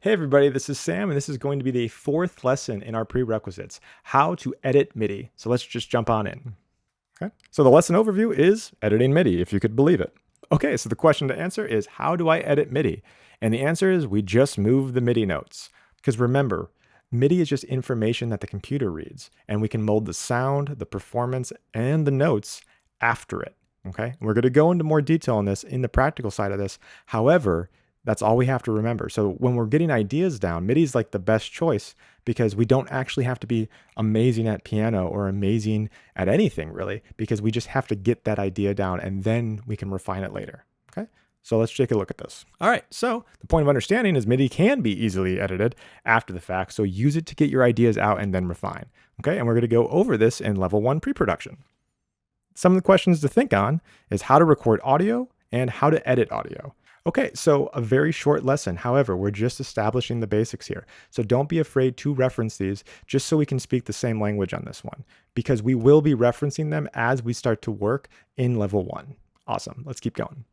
Hey everybody, this is Sam, and this is going to be the fourth lesson in our prerequisites, how to edit MIDI. So let's just jump on in. Okay. So the lesson overview is editing MIDI, if you could believe it. Okay, so the question to answer is, how do I edit MIDI? And the answer is, we just move the MIDI notes. Because remember, MIDI is just information that the computer reads, and we can mold the sound, the performance, and the notes after it. Okay, we're going to go into more detail on this in the practical side of this. However, that's all we have to remember. So when we're getting ideas down, MIDI is like the best choice because we don't actually have to be amazing at piano or amazing at anything really, because we just have to get that idea down and then we can refine it later. Okay, so let's take a look at this. All right, so the point of understanding is MIDI can be easily edited after the fact. So use it to get your ideas out and then refine. Okay, and we're going to go over this in level 1 pre-production. Some of the questions to think on is how to record audio and how to edit audio. Okay, so a very short lesson. However, we're just establishing the basics here. So don't be afraid to reference these just so we can speak the same language on this one, because we will be referencing them as we start to work in level 1. Awesome, let's keep going.